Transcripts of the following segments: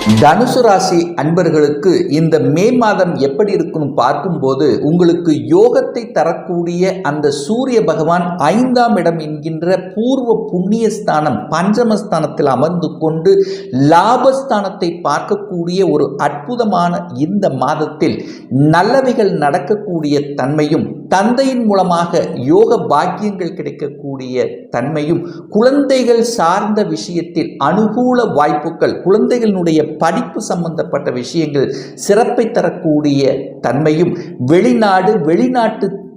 தனுசு ராசி அன்பர்களுக்கு இந்த மே மாதம் எப்படி இருக்குன்னு பார்க்கும்போது உங்களுக்கு யோகத்தை தரக்கூடிய அந்த சூரிய பகவான் 5ஆம் இடம் என்கின்ற பூர்வ புண்ணிய ஸ்தானம் பஞ்சமஸ்தானத்தில் அமர்ந்து கொண்டு லாபஸ்தானத்தை பார்க்கக்கூடிய ஒரு அற்புதமான இந்த மாதத்தில் நல்லவைகள் நடக்கக்கூடிய தன்மையும் தந்தையின் மூலமாக யோக பாக்கியங்கள் கிடைக்கக்கூடிய தன்மையும் குழந்தைகள் சார்ந்த விஷயத்தில் அனுகூல வாய்ப்புகள் குழந்தைகளுடைய படிப்பு சம்பந்தப்பட்ட விஷயங்கள் சிறப்பை தரக்கூடிய தன்மையும் வெளிநாட்டுக்கு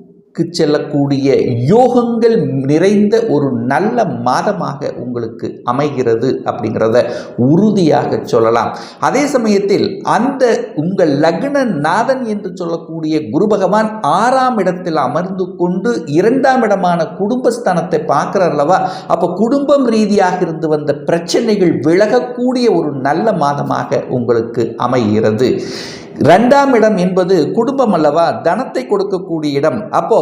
செல்லக்கூடிய யோகங்கள் நிறைந்த ஒரு நல்ல மாதமாக உங்களுக்கு அமைகிறது அப்படிங்கிறத உறுதியாக சொல்லலாம். அதே சமயத்தில் அந்த உங்கள் லக்ன நாதன் என்று சொல்லக்கூடிய குரு பகவான் 6ஆம் இடத்தில் அமர்ந்து கொண்டு 2ஆம் இடமான குடும்பஸ்தானத்தை பார்க்கிறார் அல்லவா? அப்போ குடும்பம் ரீதியாக இருந்து வந்த பிரச்சனைகள் விலகக்கூடிய ஒரு நல்ல மாதமாக உங்களுக்கு அமைகிறது. 2ஆம் இடம் என்பது குடும்பம் அல்லவா, தனத்தை கொடுக்கக்கூடிய இடம். அப்போ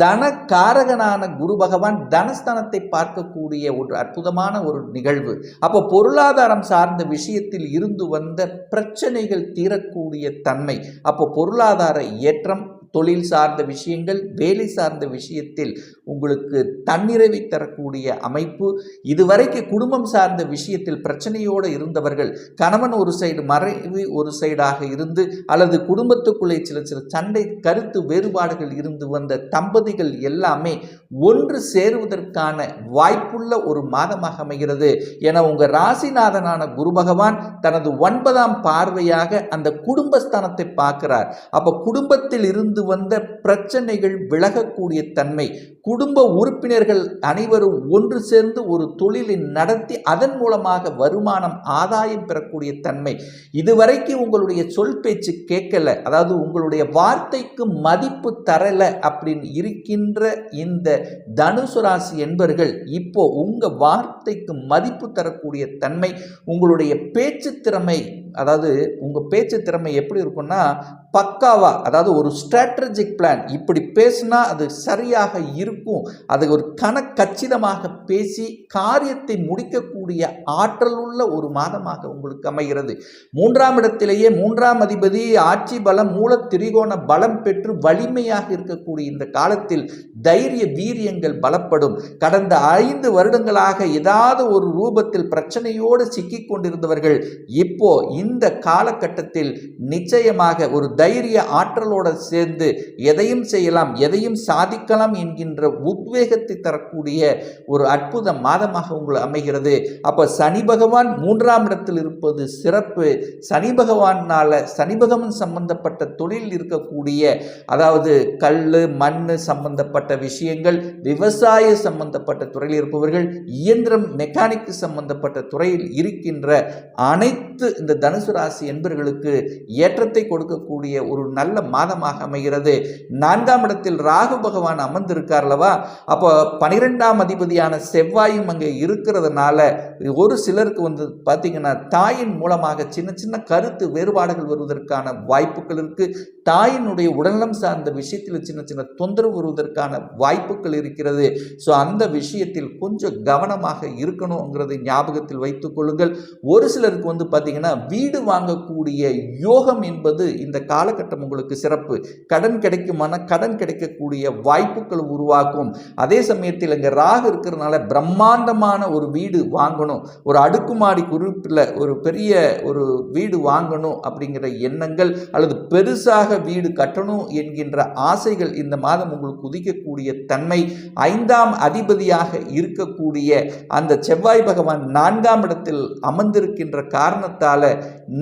தனகாரகனான குரு பகவான் தனஸ்தானத்தை பார்க்கக்கூடிய ஒரு அற்புதமான ஒரு நிகழ்வு. அப்போ பொருளாதாரம் சார்ந்த விஷயத்தில் இருந்து வந்த பிரச்சனைகள் தீரக்கூடிய தன்மை. அப்போ பொருளாதார ஏற்றம், தொழில் சார்ந்த விஷயங்கள், வேலை சார்ந்த விஷயத்தில் உங்களுக்கு தன்னிறைவை தரக்கூடிய அமைப்பு. இதுவரைக்கு குடும்பம் சார்ந்த விஷயத்தில் பிரச்சனையோடு இருந்தவர்கள், கணவன் ஒரு சைடு மறைவு ஒரு சைடாக இருந்து அல்லது குடும்பத்துக்குள்ளே சில சண்டை கருத்து வேறுபாடுகள் இருந்து வந்த தம்பதிகள் எல்லாமே ஒன்று சேருவதற்கான வாய்ப்புள்ள ஒரு மாதமாக அமைகிறது. என உங்கள் ராசிநாதனான குரு பகவான் தனது 9ஆம் பார்வையாக அந்த குடும்பஸ்தானத்தை பார்க்கிறார். அப்போ குடும்பத்தில் இருந்து வந்த பிரச்சனைகள் விலகக்கூடிய தன்மை, குடும்ப உறுப்பினர்கள் அனைவரும் ஒன்று சேர்ந்து ஒரு தொழிலை நடத்தி அதன் மூலமாக வருமானம் ஆதாயம் பெறக்கூடிய தன்மை. இதுவரைக்கு உங்களுடைய சொல் பேச்சு கேட்கல, அதாவது உங்களுடைய வார்த்தைக்கு மதிப்பு தரல அப்படின்னு இருக்கின்ற இந்த தனுசு ராசி என்பர்கள் இப்போ உங்க வார்த்தைக்கு மதிப்பு தரக்கூடிய தன்மை. உங்களுடைய பேச்சு திறமை, அதாவது உங்க பேச்சு திறமை எப்படி இருக்கும்னா பக்காவா, அதாவது ஒரு ஸ்ட்ராட்டஜிக் பிளான், இப்படி பேசினா அது சரியாக இருக்கும், அது ஒரு கச்சிதமாக பேசி காரியத்தை முடிக்கக்கூடிய ஆற்றல் உள்ள ஒரு மாதமாக உங்களுக்கு அமைகிறது. 3ஆம் இடத்திலேயே 3ஆம் அதிபதி ஆட்சி பலம், மூல திரிகோண பலம் பெற்று வலிமையாக இருக்கக்கூடிய இந்த காலத்தில் தைரிய வீரியங்கள் பலப்படும். கடந்த 5 வருடங்களாக ஏதாவது ஒரு ரூபத்தில் பிரச்சனையோடு சிக்கிக் கொண்டிருந்தவர்கள் இப்போ இந்த காலகட்டத்தில் நிச்சயமாக ஒரு தைரிய ஆற்றலோடு சேர்ந்து எதையும் செய்யலாம், எதையும் சாதிக்கலாம் என்கின்ற உத்வேகத்தை தரக்கூடிய ஒரு அற்புத மாதமாக உங்களுக்கு அமைகிறது. அப்ப சனி பகவான் 3ஆம் இடத்தில் இருப்பது சிறப்பு. சனி பகவானால சனி பகவான் சம்பந்தப்பட்ட தொழில் இருக்கக்கூடிய, அதாவது கல் மண் சம்பந்தப்பட்ட விஷயங்கள், விவசாய சம்பந்தப்பட்ட துறையில் இருப்பவர்கள், இயந்திரம் மெக்கானிக் சம்பந்தப்பட்ட துறையில் இருக்கின்ற அனைத்து இந்த தனுசு ராசி என்பவர்களுக்கு ஏற்றத்தை கொடுக்கக்கூடிய ஒரு நல்ல மாதமாக அமைகிறது. 4ஆம் இடத்தில் ராகு பகவான் அமர்ந்திருக்கார் அல்லவா? அப்போ 12ஆம் அதிபதியான செவ்வாயும் அங்கே இருக்கிறதுனால ஒரு சிலருக்கு வந்து பார்த்தீங்கன்னா தாயின் மூலமாக சின்ன கருத்து வேறுபாடுகள் வருவதற்கான வாய்ப்புகள் இருக்கு. தாயினுடைய உடல்நலம் சார்ந்த விஷயத்தில் சின்ன தொந்தரவு வருவதற்கான வாய்ப்புகள் இருக்கிறது. ஸோ அந்த விஷயத்தில் கொஞ்சம் கவனமாக இருக்கணுங்கிறதை ஞாபகத்தில் வைத்துக் கொள்ளுங்கள். ஒரு சிலருக்கு வந்து பார்த்தீங்கன்னா வீடு வாங்கக்கூடிய யோகம் என்பது இந்த காலகட்டம் உங்களுக்கு சிறப்பு. கடன் கிடைக்குமான கடன் கிடைக்கக்கூடிய வாய்ப்புகள் உருவாக்கும். அதே சமயத்தில் இங்கே ராகு இருக்கிறதுனால பிரம்மாண்டமான ஒரு வீடு வாங்கணும், ஒரு அடுக்குமாடி குறிப்பில் ஒரு பெரிய ஒரு வீடு வாங்கணும் அப்படிங்கிற எண்ணங்கள் அல்லது பெருசாக வீடு கட்டணும் என்கின்ற ஆசைகள் இந்த மாதம் உங்களுக்கு உதிக்கக்கூடிய தன்மை. 5ஆம் அதிபதியாக இருக்கக்கூடிய அந்த செவ்வாய் பகவான் 4ஆம் இடத்தில் அமர்ந்திருக்கின்ற காரணத்தால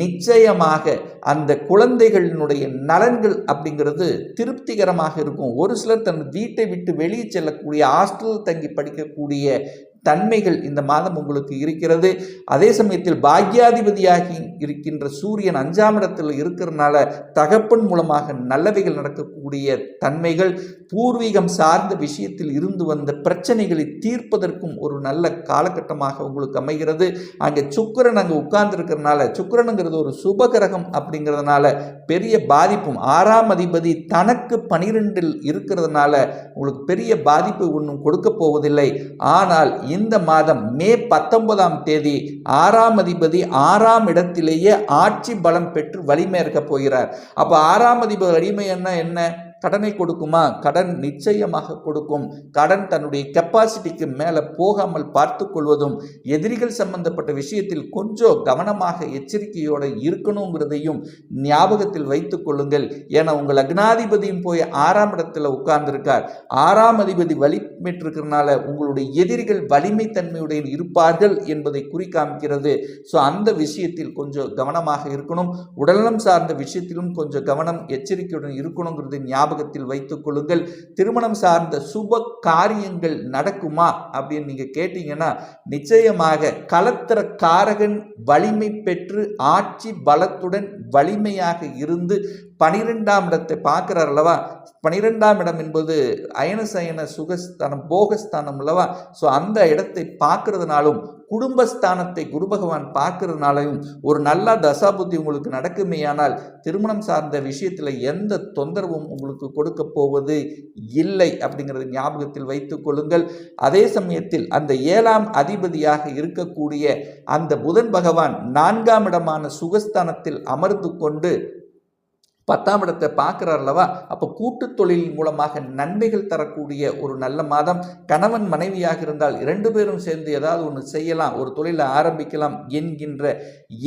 நிச்சயமாக அந்த குழந்தைகளினுடைய நலன்கள் அப்படிங்கிறது திருப்திகரமாக இருக்கும். ஒரு சிலர் தன் வீட்டை விட்டு வெளியே செல்லக்கூடிய, ஹாஸ்டல் தங்கி படிக்கக்கூடிய தன்மைகள் இந்த மாதம் உங்களுக்கு இருக்கிறது. அதே சமயத்தில் பாக்யாதிபதியாகி இருக்கின்ற சூரியன் 5ஆம் இடத்தில் இருக்கிறதுனால தகப்பன் மூலமாக நல்லவைகள் நடக்கக்கூடிய தன்மைகள், பூர்வீகம் சார்ந்த விஷயத்தில் இருந்து வந்த பிரச்சனைகளை தீர்ப்பதற்கும் ஒரு நல்ல காலகட்டமாக உங்களுக்கு அமைகிறது. அங்கே சுக்கிரன் அங்கே உட்கார்ந்து இருக்கிறதுனால, சுக்கிரனுங்கிறது ஒரு சுபகிரகம் அப்படிங்கிறதுனால பெரிய பாதிப்பும், 6ஆம் அதிபதி தனக்கு 12இல் இருக்கிறதுனால உங்களுக்கு பெரிய பாதிப்பு ஒன்றும் கொடுக்க போவதில்லை. ஆனால் இந்த மாதம் மே 19ஆம் தேதி 6ஆம் அதிபதி 6ஆம் இடத்திலேயே ஆட்சி பலம் பெற்று வலிமை இருக்க போகிறார். அப்ப 6ஆம் அதிபதி வலிமை என்ன? கடனை கொடுக்குமா? கடன் நிச்சயமாக கொடுக்கும். கடன் தன்னுடைய கெப்பாசிட்டிக்கு மேல போகாமல் பார்த்து கொள்வதும், எதிரிகள் சம்பந்தப்பட்ட விஷயத்தில் கொஞ்சம் கவனமாக எச்சரிக்கையோடு இருக்கணுங்கிறதையும் ஞாபகத்தில் வைத்துக் கொள்ளுங்கள். ஏன்னா உங்கள் லக்னாதிபதியும் போய் 6ஆம் இடத்துல உட்கார்ந்திருக்கார். 6ஆம் அதிபதி வலிமைற்றிருக்கிறதுனால உங்களுடைய எதிரிகள் வலிமை தன்மையுடைய இருப்பார்கள் என்பதை குறிக்காமிக்கிறது. ஸோ அந்த விஷயத்தில் கொஞ்சம் கவனமாக இருக்கணும். உடல்நலம் சார்ந்த விஷயத்திலும் கொஞ்சம் கவனம் எச்சரிக்கையுடன் இருக்கணுங்கிறது ஞாபகத்தில் வைத்துக் கொள்ளுங்கள். திருமணம் சார்ந்த சுப காரியங்கள் நடக்குமா அப்படின்னு நீங்க கேட்டீங்கன்னா, நிச்சயமாக கலத்திர காரகன் வலிமை பெற்று ஆட்சி பலத்துடன் வலிமையாக இருந்து 12ஆம் இடத்தை பார்க்கிறார் அல்லவா? 12ஆம் இடம் என்பது அயனசயன சுகஸ்தானம், போகஸ்தானம் அல்லவா? ஸோ அந்த இடத்தை பார்க்கறதுனாலும், குடும்பஸ்தானத்தை குரு பகவான் பார்க்கறதுனாலையும் ஒரு நல்ல தசாபுத்தி உங்களுக்கு நடக்குமேயானால் திருமணம் சார்ந்த விஷயத்தில் எந்த தொந்தரவும் உங்களுக்கு கொடுக்க போவது இல்லை அப்படிங்கிறது ஞாபகத்தில் வைத்துக் கொள்ளுங்கள். அதே சமயத்தில் அந்த 7ஆம் அதிபதியாக இருக்கக்கூடிய அந்த புதன் பகவான் 4ஆம் இடமான சுகஸ்தானத்தில் அமர்ந்து கொண்டு 10ஆம் இடத்தை பார்க்கிறார் அல்லவா? அப்போ கூட்டு தொழில் மூலமாக நன்மைகள் தரக்கூடிய ஒரு நல்ல மாதம். கணவன் மனைவியாக இருந்தால் 2 பேரும் சேர்ந்து ஏதாவது ஒன்று செய்யலாம், ஒரு தொழிலை ஆரம்பிக்கலாம் என்கின்ற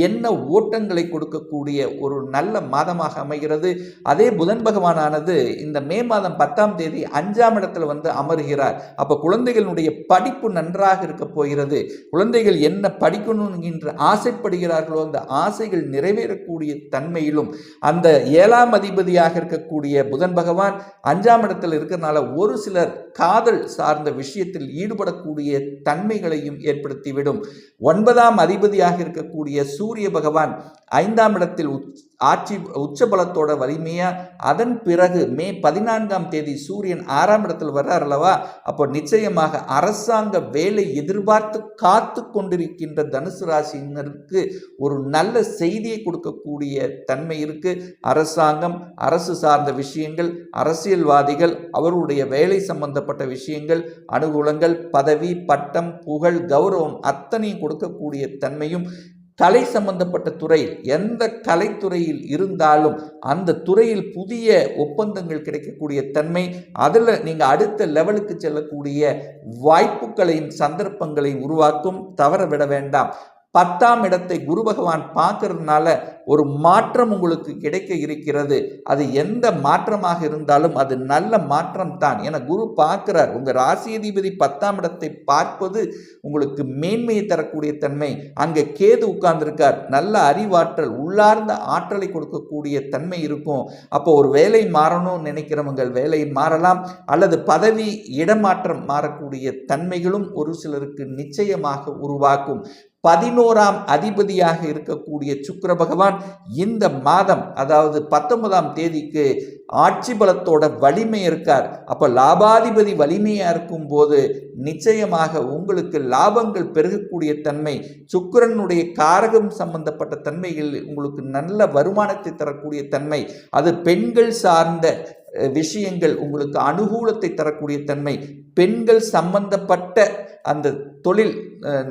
எண்ண ஓட்டங்களை கொடுக்கக்கூடிய ஒரு நல்ல மாதமாக அமைகிறது. அதே புதன் பகவானானது இந்த மே மாதம் 10ஆம் தேதி 5ஆம் இடத்துல வந்து அமர்கிறார். அப்போ குழந்தைகளுடைய படிப்பு நன்றாக இருக்க போகிறது. குழந்தைகள் என்ன படிக்கணும் என்ற ஆசைப்படுகிறார்களோ அந்த ஆசைகள் நிறைவேறக்கூடிய தன்மையிலும், அந்த 7ஆம் அதிபதியாக இருக்கக்கூடிய புதன் பகவான் 5ஆம் இடத்தில் இருக்கிறதுனால ஒரு சிலர் காதல் சார்ந்த விஷயத்தில் ஈடுபடக்கூடிய தன்மைகளையும் ஏற்படுத்திவிடும். 9ஆம் அதிபதியாக இருக்கக்கூடிய சூரிய பகவான் 5ஆம் இடத்தில் ஆட்சி உச்சபலத்தோட வலிமையா, அதன் பிறகு மே 14ஆம் தேதி சூரியன் 6ஆம் இடத்தில் வர்றார் அல்லவா? அப்போ நிச்சயமாக அரசாங்க வேலை எதிர்பார்த்து காத்து கொண்டிருக்கின்ற தனுசு ராசியினருக்கு ஒரு நல்ல செய்தியை கொடுக்கக்கூடிய தன்மை இருக்கு. அரசாங்கம், அரசு சார்ந்த விஷயங்கள், அரசியல்வாதிகள், அவருடைய வேலை சம்பந்தப்பட்ட விஷயங்கள், அனுகூலங்கள், பதவி, பட்டம், புகழ், கௌரவம் அத்தனையும் கொடுக்கக்கூடிய தன்மையும், கலை சம்பந்தப்பட்ட துறையில் எந்த கலைத்துறையில் இருந்தாலும் அந்த துறையில் புதிய ஒப்பந்தங்கள் கிடைக்கக்கூடிய தன்மை, அதில் நீங்கள் அடுத்த லெவலுக்கு செல்லக்கூடிய வாய்ப்புகளையும் சந்தர்ப்பங்களையும் உருவாக்கும். தவற விட வேண்டாம். 10ஆம் இடத்தை குரு பகவான் பார்க்கறதுனால ஒரு மாற்றம் உங்களுக்கு கிடைக்க இருக்கிறது. அது எந்த மாற்றமாக இருந்தாலும் அது நல்ல மாற்றம் தான். என குரு பார்க்கிறார். உங்கள் ராசியதிபதி 10ஆம் இடத்தை பார்ப்பது உங்களுக்கு மேன்மையை தரக்கூடிய தன்மை. அங்கே கேது உட்கார்ந்திருக்கார். நல்ல அறிவாற்றல், உள்ளார்ந்த ஆற்றலை கொடுக்கக்கூடிய தன்மை இருக்கும். அப்போ ஒரு வேலை மாறணும்னு நினைக்கிறவங்க வேலை மாறலாம், அல்லது பதவி இடமாற்றம் மாறக்கூடிய தன்மைகளும் ஒரு சிலருக்கு நிச்சயமாக உருவாக்கும். 11ஆம் அதிபதியாக இருக்கக்கூடிய சுக்கிர பகவான் இந்த மாதம், அதாவது 19ஆம் தேதிக்கு ஆட்சி பலத்தோட வலிமை இருக்கார். அப்போ லாபாதிபதி வலிமையாக இருக்கும் போது நிச்சயமாக உங்களுக்கு லாபங்கள் பெருகக்கூடிய தன்மை, சுக்கிரனுடைய காரகம் சம்பந்தப்பட்ட தன்மைகள் உங்களுக்கு நல்ல வருமானத்தை தரக்கூடிய தன்மை, அது பெண்கள் சார்ந்த விஷயங்கள் உங்களுக்கு அனுகூலத்தை தரக்கூடிய தன்மை, பெண்கள் சம்பந்தப்பட்ட அந்த தொழில்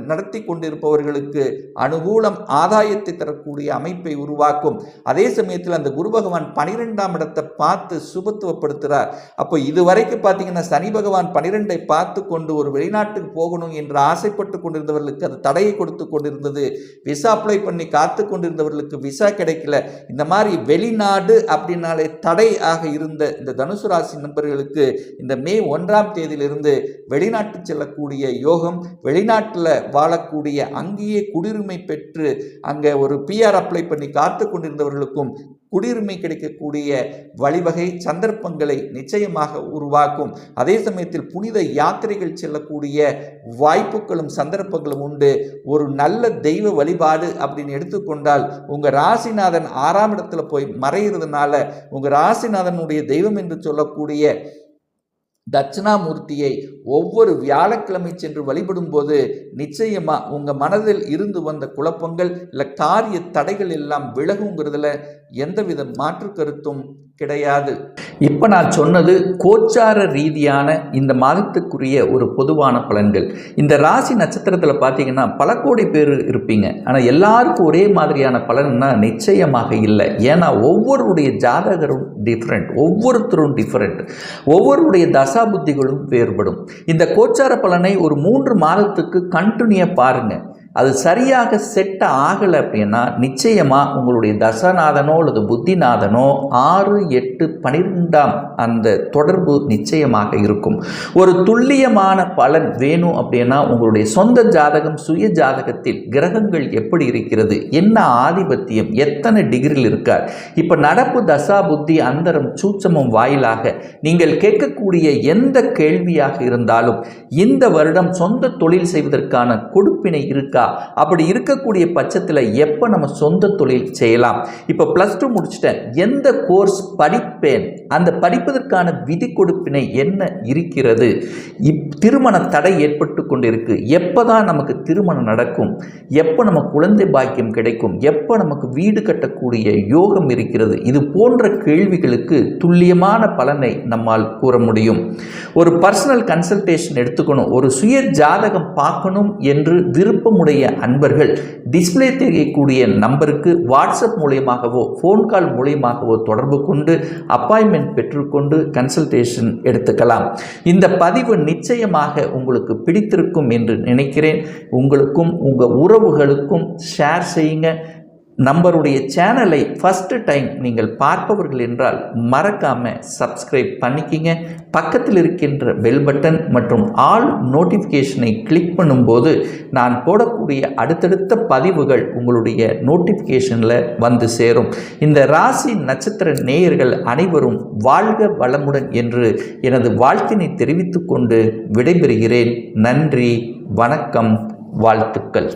நடத்தி கொண்டிருப்பவர்களுக்கு அனுகூலம், ஆதாயத்தை தரக்கூடிய அமைப்பை உருவாக்கும். அதே சமயத்தில் அந்த குரு பகவான் 12ஆம் இடத்தை பார்த்து சுபத்துவப்படுத்துகிறார். அப்போ இதுவரைக்கும் பார்த்தீங்கன்னா சனி பகவான் 12ஐ பார்த்து கொண்டு ஒரு வெளிநாட்டுக்கு போகணும் என்று ஆசைப்பட்டு கொண்டிருந்தவர்களுக்கு அது தடையை கொடுத்து கொண்டிருந்தது. விசா அப்ளை பண்ணி காத்து கொண்டிருந்தவர்களுக்கு விசா கிடைக்கல. இந்த மாதிரி வெளிநாடு அப்படின்னாலே தடை ஆக இருந்த இந்த தனுசு ராசி நண்பர்களுக்கு இந்த மே 1ஆம் தேதியிலிருந்து வெளிநாட்டு செல்லக்கூடிய யோகம், வெளிநாட்டில் வாழக்கூடிய அங்கேயே குடியுரிமை பெற்று அங்கே ஒரு பிஆர் அப்ளை பண்ணி காத்து கொண்டிருந்தவர்களுக்கும் குடியுரிமை கிடைக்கக்கூடிய வழிவகை சந்தர்ப்பங்களை நிச்சயமாக உருவாக்கும். அதே சமயத்தில் புனித யாத்திரைகள் செல்லக்கூடிய வாய்ப்புகளும் சந்தர்ப்பங்களும் உண்டு. ஒரு நல்ல தெய்வ வழிபாடு அப்படின்னு எடுத்துக்கொண்டால், உங்கள் ராசிநாதன் 6ஆம் இடத்துல போய் மறைகிறதுனால உங்கள் ராசிநாதனுடைய தெய்வம் என்று சொல்லக்கூடிய தட்சிணாமூர்த்தியை ஒவ்வொரு வியாழக்கிழமை சென்று வழிபடும் போது நிச்சயமா உங்க மனதில் இருந்து வந்த குழப்பங்கள் இல்லை காரிய தடைகள் எல்லாம் விலகுங்கிறதுல எந்தவித மாற்று கருத்தும் கிடையாது. இப்போ நான் சொன்னது கோச்சார ரீதியான இந்த மாதத்துக்குரிய ஒரு பொதுவான பலன்கள். இந்த ராசி நட்சத்திரத்தில் பார்த்தீங்கன்னா பல கோடி பேர் இருப்பீங்க. ஆனால் எல்லாருக்கும் ஒரே மாதிரியான பலன்னா நிச்சயமாக இல்லை. ஏன்னா ஒவ்வொருடைய ஜாதகரும் டிஃப்ரெண்ட், ஒவ்வொருத்தரும் டிஃப்ரெண்ட், ஒவ்வொருடைய தசா புத்திகளும் வேறுபடும். இந்த கோச்சார பலனை ஒரு 3 மாதத்துக்கு கண்டினியூவாக பாருங்கள். அது சரியாக செட் ஆகலை அப்படின்னா நிச்சயமாக உங்களுடைய தசநாதனோ அல்லது புத்திநாதனோ 6, 8, 12ஆம் அந்த தொடர்பு நிச்சயமாக இருக்கும். ஒரு துல்லியமான பலன் வேணும் அப்படின்னா உங்களுடைய சொந்த ஜாதகம், சுய ஜாதகத்தில் கிரகங்கள் எப்படி இருக்கிறது, என்ன ஆதிபத்தியம், எத்தனை டிகிரியில் இருக்கார், இப்போ நடப்பு தசா புத்தி அந்தரம் சூட்சமம் வாயிலாக நீங்கள் கேட்கக்கூடிய எந்த கேள்வியாக இருந்தாலும் இந்த வருடம் சொந்த தொழில் செய்வதற்கான கொடுப்பினை இருக்கா, அப்படி இருக்கக்கூடிய பட்சத்தில் எப்போ நம்ம சொந்த தொழில் செய்யலாம், இப்போ +2 முடிச்சிட்டேன், எந்த கோர்ஸ் படிப்பேன், அந்த படிப்பதற்கான விதி கொடுப்பினை என்ன இருக்கிறது, திருமண தடை ஏற்பட்டு கொண்டிருக்கு, எப்போ தான் நமக்கு திருமணம் நடக்கும், எப்போ நம்ம குழந்தை பாக்கியம் கிடைக்கும், எப்போ நமக்கு வீடு கட்டக்கூடிய யோகம் இருக்கிறது, இது போன்ற கேள்விகளுக்கு துல்லியமான பலனை நம்மால் கூற முடியும். ஒரு பர்சனல் கன்சல்டேஷன் எடுத்துக்கணும், ஒரு சுய ஜாதகம் பார்க்கணும் என்று விருப்பமுடைய அன்பர்கள் டிஸ்பிளே தெரியக்கூடிய நம்பருக்கு வாட்ஸ்அப் மூலியமாகவோ ஃபோன் கால் மூலியமாகவோ தொடர்பு கொண்டு அப்பாயின்மெண்ட் பெற்றுக்கொண்டு கன்சல்டேஷன் எடுத்துக்கலாம். இந்த பதிவு நிச்சயமாக உங்களுக்கு பிடித்திருக்கும் என்று நினைக்கிறேன். உங்களுக்கும் உங்கள் உறவுகளுக்கும் ஷேர் செய்யுங்க. நம்மளுடைய சேனலை ஃபஸ்ட்டு டைம் நீங்கள் பார்ப்பவர்கள் என்றால் மறக்காமல் சப்ஸ்கிரைப் பண்ணிக்கிங்க. பக்கத்தில் இருக்கின்ற பெல் பட்டன் மற்றும் ஆல் நோட்டிஃபிகேஷனை கிளிக் பண்ணும்போது நான் போடக்கூடிய அடுத்தடுத்த பதிவுகள் உங்களுடைய நோட்டிஃபிகேஷனில் வந்து சேரும். இந்த ராசி நட்சத்திர நேயர்கள் அனைவரும் வாழ்க வளமுடன் என்று எனது வாழ்த்தினை தெரிவித்துக் கொண்டு விடைபெறுகிறேன். நன்றி, வணக்கம், வாழ்த்துக்கள்.